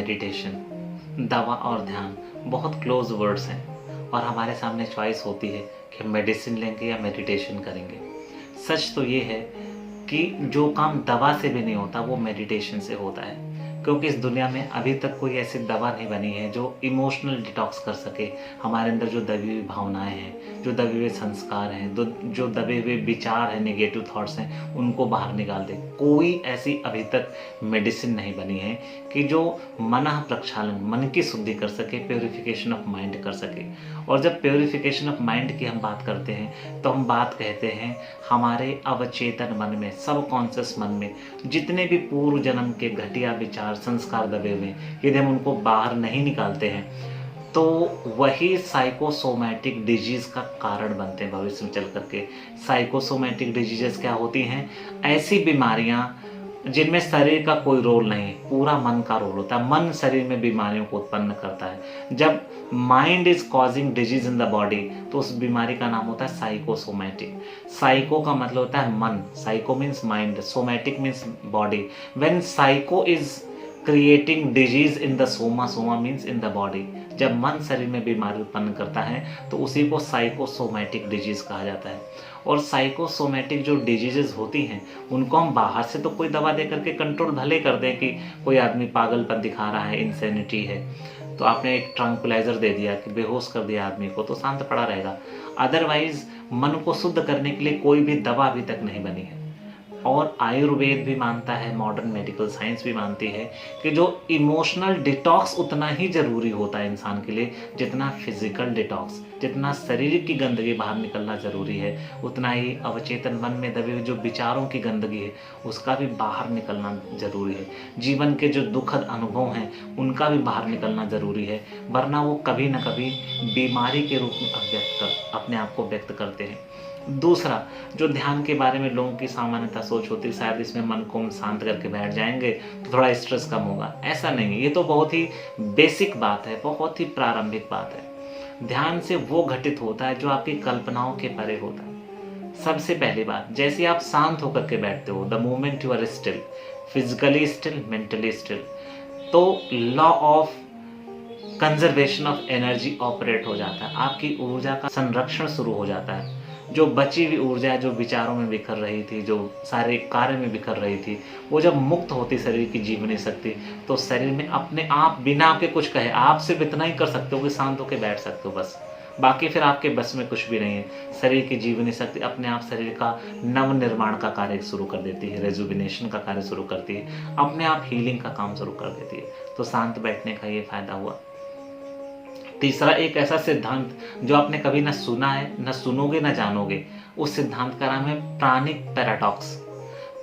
Meditation, दवा और ध्यान बहुत क्लोज वर्ड्स हैं और हमारे सामने चॉइस होती है कि मेडिसिन लेंगे या मेडिटेशन करेंगे। सच तो ये है कि जो काम दवा से भी नहीं होता वो मेडिटेशन से होता है, क्योंकि इस दुनिया में अभी तक कोई ऐसी दवा नहीं बनी है जो इमोशनल डिटॉक्स कर सके हमारे अंदर जो दबी हुई भावनाएं हैं, जो दबे हुए संस्कार हैं, जो दबे हुए विचार हैं, नेगेटिव थॉट्स हैं, उनको बाहर निकाल दे। कोई ऐसी अभी तक मेडिसिन नहीं बनी है कि जो मन प्रक्षालन, मन की शुद्धि कर सके, प्योरिफिकेशन ऑफ माइंड कर सके। और जब प्योरिफिकेशन ऑफ माइंड की हम बात करते हैं तो हम बात कहते हैं हमारे अवचेतन मन में, सब कॉन्शियस मन में जितने भी पूर्व जन्म के घटिया विचार, संस्कार दबे हुए हैं, यदि हम उनको बाहर नहीं निकालते हैं तो वही साइकोसोमैटिक डिजीज का कारण बनते हैं भविष्य में चल करके। साइकोसोमैटिक डिजीजेस क्या होती हैं? ऐसी बीमारियां जिनमें शरीर का कोई रोल नहीं, पूरा मन का रोल होता है। मन शरीर में बीमारियों को उत्पन्न करता है। जब mind is causing disease in the body तो उस बीमारी का नाम होता है साइकोसोमैटिक। साइको का मतलब होता है मन, psycho means mind, somatic means body. When psycho is creating disease in the Soma, Soma means in the body. जब मन शरीर में बीमारी उत्पन्न करता है तो उसी को साइकोसोमैटिक डिजीज कहा जाता है। और साइकोसोमैटिक जो डिजीजेस होती हैं उनको हम बाहर से तो कोई दवा दे करके कंट्रोल भले कर दें कि कोई आदमी पागलपन दिखा रहा है, इंसेनिटी है, तो आपने एक ट्रैंक्विलाइजर दे दिया कि बेहोश कर दिया आदमी को तो शांत पड़ा रहेगा। अदरवाइज मन को शुद्ध करने के लिए कोई भी दवा अभी तक नहीं बनी है। और आयुर्वेद भी मानता है, मॉडर्न मेडिकल साइंस भी मानती है कि जो इमोशनल डिटॉक्स उतना ही ज़रूरी होता है इंसान के लिए जितना फिजिकल डिटॉक्स, जितना शरीर की गंदगी बाहर निकलना ज़रूरी है, उतना ही अवचेतन मन में दबे हुए जो विचारों की गंदगी है उसका भी बाहर निकलना ज़रूरी है। जीवन के जो दुखद अनुभव हैं उनका भी बाहर निकलना ज़रूरी है, वरना वो कभी ना कभी बीमारी के रूप में अपने आप को व्यक्त करते हैं। दूसरा, जो ध्यान के बारे में लोगों की सामान्यता सोच होती है शायद इसमें मन को हम शांत करके बैठ जाएंगे तो थोड़ा स्ट्रेस कम होगा। ऐसा नहीं है, ये तो बहुत ही बेसिक बात है, बहुत ही प्रारंभिक बात है। ध्यान से वो घटित होता है जो आपकी कल्पनाओं के परे होता है। सबसे पहली बात, जैसे आप शांत होकर के बैठते हो, the moment you are still, physically still, mentally still, तो law of conservation of energy operate हो जाता है। आपकी ऊर्जा का संरक्षण शुरू हो जाता है। जो बची हुई ऊर्जा जो विचारों में बिखर रही थी, जो सारे कार्य में बिखर रही थी, वो जब मुक्त होती शरीर की जीवनी शक्ति, तो शरीर में अपने आप बिना आपके कुछ कहे आप सिर्फ इतना ही कर सकते हो कि शांत होकर बैठ सकते हो बस। बाकी फिर आपके बस में कुछ भी नहीं है। शरीर की जीवनी शक्ति अपने आप शरीर का नव निर्माण का कार्य शुरू कर देती है, रेजुविनेशन का कार्य शुरू करती है, अपने आप हीलिंग का काम शुरू कर देती है। तो शांत बैठने का ये फायदा हुआ। तीसरा, एक ऐसा सिद्धांत जो आपने कभी न सुना है, न सुनोगे, न जानोगे, उस सिद्धांत का नाम है प्राणिक पैराडॉक्स।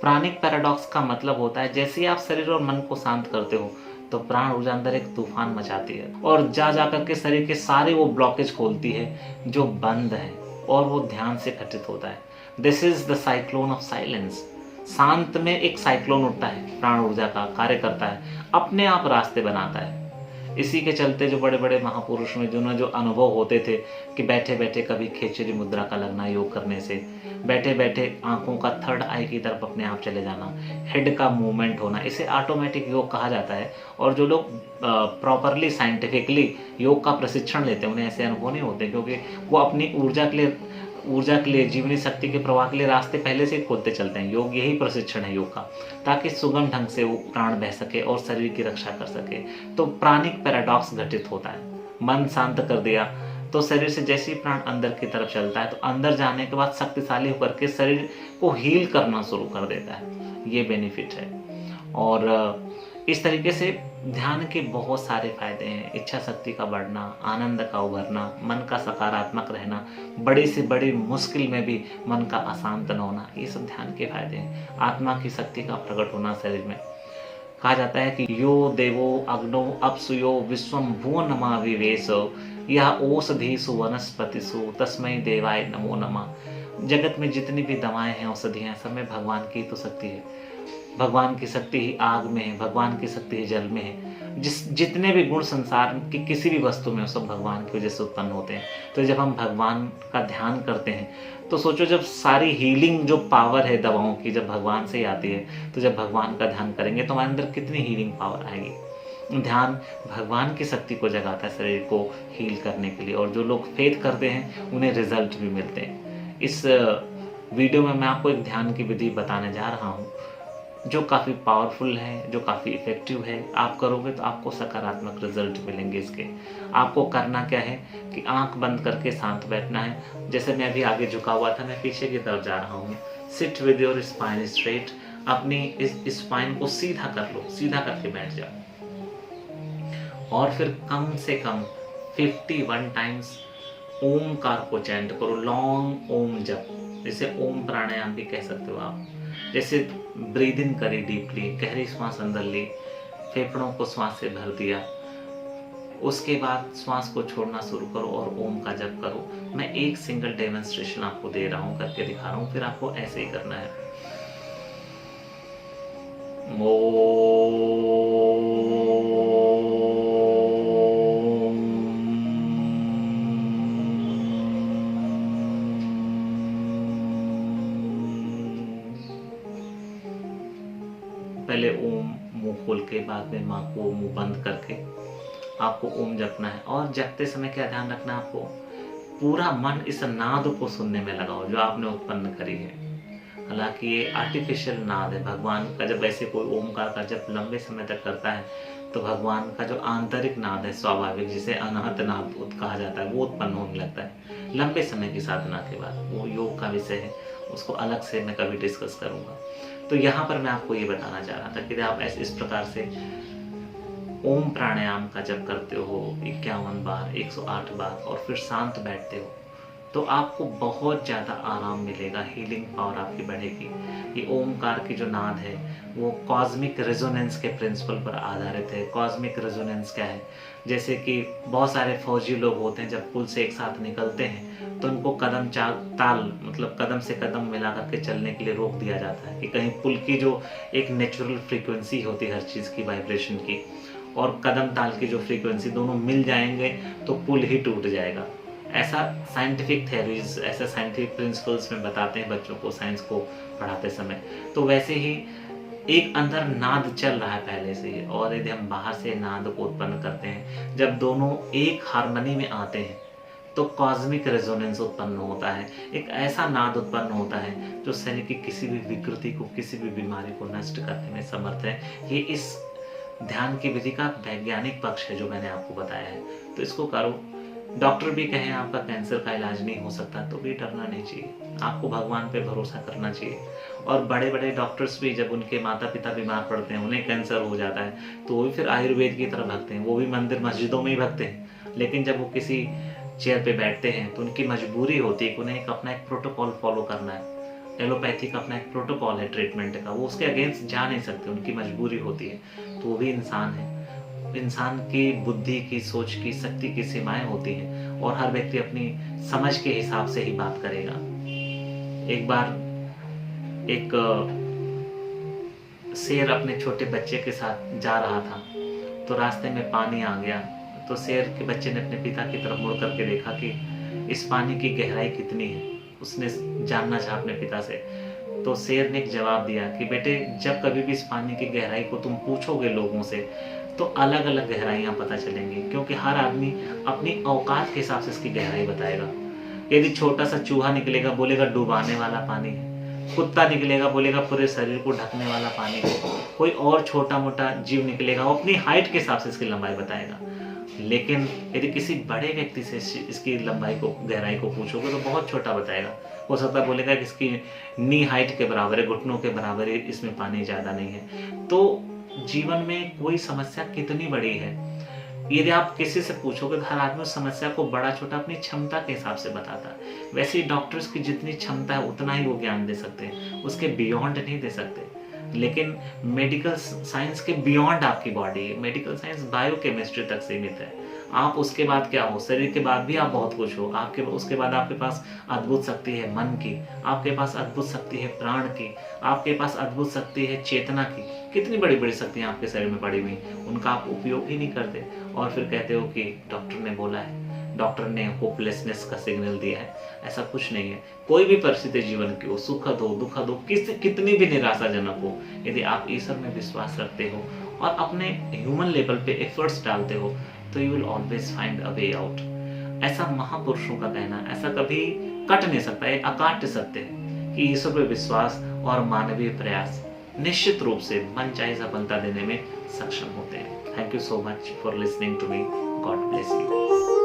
प्राणिक पैराडॉक्स का मतलब होता है जैसे ही आप शरीर और मन को शांत करते हो तो प्राण ऊर्जा अंदर एक तूफान मचाती है और जा करके शरीर के सारे वो ब्लॉकेज खोलती है जो बंद है, और वो ध्यान से घटित होता है। This is the cyclone of silence. शांत में एक साइक्लोन उठता है, प्राण ऊर्जा का कार्य करता है, अपने आप रास्ते बनाता है। इसी के चलते जो बड़े बड़े महापुरुष में जिन्होंने जो अनुभव होते थे कि बैठे बैठे कभी खेचरी मुद्रा का लगना योग करने से, बैठे बैठे आंखों का थर्ड आई की तरफ अपने आप चले जाना, हेड का मूवमेंट होना, इसे ऑटोमेटिक योग कहा जाता है। और जो लोग प्रॉपरली साइंटिफिकली योग का प्रशिक्षण लेते हैं उन्हें ऐसे अनुभव नहीं होते, क्योंकि वो अपनी ऊर्जा के लिए जीवनी शक्ति के प्रवाह के लिए रास्ते पहले से खोलते चलते हैं। योग यही प्रशिक्षण है योग का, ताकि सुगम ढंग से वो प्राण बह सके और शरीर की रक्षा कर सके। तो प्राणिक पैराडॉक्स घटित होता है। मन शांत कर दिया तो शरीर से जैसे ही प्राण अंदर की तरफ चलता है तो अंदर जाने के बाद शक्तिशाली होकर के शरीर को हील करना शुरू कर देता है। ये बेनिफिट है। और इस तरीके से ध्यान के बहुत सारे फायदे हैं। इच्छा शक्ति का बढ़ना, आनंद का उभरना, मन का सकारात्मक रहना, बड़ी से बड़ी मुश्किल में भी मन का अशांत न होना, ये सब ध्यान के फायदे हैं। आत्मा की शक्ति का प्रकट होना शरीर में। कहा जाता है कि यो देवो अग्नो अपसुयो विश्वम भुवनमा विवेश, यह औषधिषु वनस्पतिषु तस्मै देवाय नमो नमः। जगत में जितनी भी दवाएं हैं, औषधियां, सब में भगवान की तो शक्ति है। भगवान की शक्ति ही आग में है, भगवान की शक्ति ही जल में है। जितने भी गुण संसार की किसी भी वस्तु में, सब भगवान की वजह से उत्पन्न होते हैं। तो जब हम भगवान का ध्यान करते हैं तो सोचो, जब सारी हीलिंग जो पावर है दवाओं की जब भगवान से ही आती है, तो जब भगवान का ध्यान करेंगे तो हमारे अंदर कितनी हीलिंग पावर आएगी। ध्यान भगवान की शक्ति को जगाता है शरीर को हील करने के लिए, और जो लोग फेथ करते हैं उन्हें रिजल्ट भी मिलते हैं। इस वीडियो में मैं आपको एक ध्यान की विधि बताने जा रहा हूँ जो काफ़ी पावरफुल है, जो काफ़ी इफ़ेक्टिव है। आप करोगे तो आपको सकारात्मक रिजल्ट मिलेंगे इसके। आपको करना क्या है कि आंख बंद करके शांत बैठना है। जैसे मैं अभी आगे झुका हुआ था, मैं पीछे की तरफ जा रहा हूँ। Sit with your spine straight. अपनी इस स्पाइन को सीधा कर लो, सीधा करके बैठ जाओ, और फिर कम से कम 51 टाइम्स ओमकार को चैंट करो, लॉन्ग ओम जप, जिसे ओम प्राणायाम भी कह सकते हो आप। जैसे ब्रीद इन करी डीपली, गहरी श्वास अंदर ली, फेफड़ों को श्वास से भर दिया, उसके बाद श्वास को छोड़ना शुरू करो और ओम का जप करो। मैं एक सिंगल डेमोन्स्ट्रेशन आपको दे रहा हूँ, करके दिखा रहा हूँ, फिर आपको ऐसे ही करना है। पहले ओम मुंह खोल के, बाद में माँ को मुंह बंद करके आपको ओम जपना है। और जपते समय क्या ध्यान रखना है आपको, पूरा मन इस नाद को सुनने में लगाओ जो आपने उत्पन्न करी है। हालांकि ये आर्टिफिशियल नाद है। भगवान का जब ऐसे कोई ओमकार का जब लंबे समय तक करता है तो भगवान का जो आंतरिक नाद है स्वाभाविक, जिसे अनाहत नाद कहा जाता है, वो उत्पन्न होने लगता है लंबे समय की साधना के बाद। वो योग का विषय है, उसको अलग से मैं कभी डिस्कस करूंगा। तो यहाँ पर मैं आपको ये बताना चाह रहा था कि आप ऐसे इस प्रकार से ओम प्राणायाम का जप करते हो 51 बार, 108 बार, और फिर शांत बैठते हो, तो आपको बहुत ज़्यादा आराम मिलेगा, हीलिंग पावर आपकी बढ़ेगी। ये ओमकार की जो नाद है वो कॉस्मिक रेजोनेंस के प्रिंसिपल पर आधारित है। कॉस्मिक रेजोनेंस क्या है, जैसे कि बहुत सारे फौजी लोग होते हैं, जब पुल से एक साथ निकलते हैं तो उनको कदम ताल मतलब कदम से कदम मिला करके चलने के लिए रोक दिया जाता है कि कहीं पुल की जो एक नेचुरल फ्रीक्वेंसी होती है हर चीज़ की, वाइब्रेशन की, और कदम ताल की जो फ्रीक्वेंसी दोनों मिल जाएंगे तो पुल ही टूट जाएगा। ऐसा साइंटिफिक थ्योरीज, ऐसा साइंटिफिक प्रिंसिपल्स में बताते हैं बच्चों को साइंस को पढ़ाते समय। तो वैसे ही एक अंदर नाद चल रहा है पहले से ही, और यदि हम बाहर से नाद को उत्पन्न करते हैं, जब दोनों एक हार्मनी में आते हैं तो कॉस्मिक रेजोनेंस उत्पन्न होता है। एक ऐसा नाद उत्पन्न होता है जो शरीर की किसी भी विकृति को, किसी भी बीमारी को नष्ट करने में समर्थ है। ये इस ध्यान की विधि का वैज्ञानिक पक्ष है जो मैंने आपको बताया है। तो इसको करो। डॉक्टर भी कहें आपका कैंसर का इलाज नहीं हो सकता तो भी डरना नहीं चाहिए, आपको भगवान पे भरोसा करना चाहिए। और बड़े बड़े डॉक्टर्स भी जब उनके माता पिता बीमार पड़ते हैं, उन्हें कैंसर हो जाता है, तो वो भी फिर आयुर्वेद की तरफ भागते हैं। वो भी मंदिर मस्जिदों में ही भागते हैं, लेकिन जब वो किसी चेयर पे बैठते हैं तो उनकी मजबूरी होती है कि उन्हें अपना एक प्रोटोकॉल फॉलो करना है। एलोपैथी का अपना एक प्रोटोकॉल है ट्रीटमेंट का, वो उसके अगेंस्ट जा नहीं सकते, उनकी मजबूरी होती है। तो वो भी इंसान है। इंसान की बुद्धि की, सोच की, शक्ति की सीमाएं होती हैं, और हर व्यक्ति अपनी समझ के हिसाब से ही बात करेगा। एक बार एक शेर अपने छोटे बच्चे के साथ जा रहा था, तो रास्ते में पानी आ गया। तो शेर के बच्चे ने अपने पिता की तरफ मुड़ करके देखा कि इस पानी की गहराई कितनी है, उसने जानना चाहा अपने पिता से। तो शेर ने एक जवाब दिया कि बेटे, जब कभी भी इस पानी की गहराई को तुम पूछोगे लोगों से तो अलग अलग गहराइयाँ पता चलेंगी, क्योंकि हर आदमी अपनी औकात के हिसाब से इसकी गहराई बताएगा। यदि छोटा सा चूहा निकलेगा, बोलेगा डुबाने वाला पानी है। कुत्ता निकलेगा, बोलेगा पूरे शरीर को ढकने वाला पानी है। कोई और छोटा मोटा जीव निकलेगा, वो अपनी हाइट के हिसाब से इसकी लंबाई बताएगा। लेकिन यदि किसी बड़े व्यक्ति से इसकी लंबाई को, गहराई को पूछोगे तो बहुत छोटा बताएगा। हो सकता है बोलेगा कि इसकी नी हाइट के बराबर है, घुटनों के बराबर है, इसमें पानी ज़्यादा नहीं है। तो जीवन में कोई समस्या कितनी बड़ी है, यदि आप किसी से पूछोगे तो हर आदमी उस समस्या को बड़ा छोटा अपनी क्षमता के हिसाब से बताता है। वैसे ही डॉक्टर्स की जितनी क्षमता है उतना ही वो ज्ञान दे सकते हैं, उसके बियॉन्ड नहीं दे सकते। लेकिन मेडिकल साइंस के बियॉन्ड आपकी बॉडी है। मेडिकल साइंस बायोकेमिस्ट्री तक सीमित है। आप उसके बाद क्या हो, शरीर के बाद भी आप बहुत कुछ हो। आपके उसके बाद आपके पास अद्भुत शक्ति है मन की, आपके पास अद्भुत शक्ति है प्राण की, आपके पास अद्भुत शक्ति है चेतना की। कितनी बड़ी बड़ी शक्तियाँ आपके शरीर में पड़ी हुई, उनका आप उपयोग ही नहीं करते। और फिर कहते हो कि डॉक्टर ने बोला है। डॉक्टर ने होपलेसनेस का सिग्नल दिया है, ऐसा कुछ नहीं है। कोई भी परिस्थिति जीवन की हो, सुखद हो, दुखद हो, कितनी भी निराशाजनक हो, यदि आप ईश्वर में विश्वास रखते हो और अपने ह्यूमन लेवल पे एफर्ट्स डालते हो, तो you will always find a way out. ऐसा महापुरुषों का कहना ऐसा कभी कट नहीं सकता, एक अकाट्य सत्य है कि ईश्वर पे विश्वास और मानवीय प्रयास निश्चित रूप से मनचाही सफलता देने में सक्षम होते हैं। Thank you so much for listening to me. God bless you.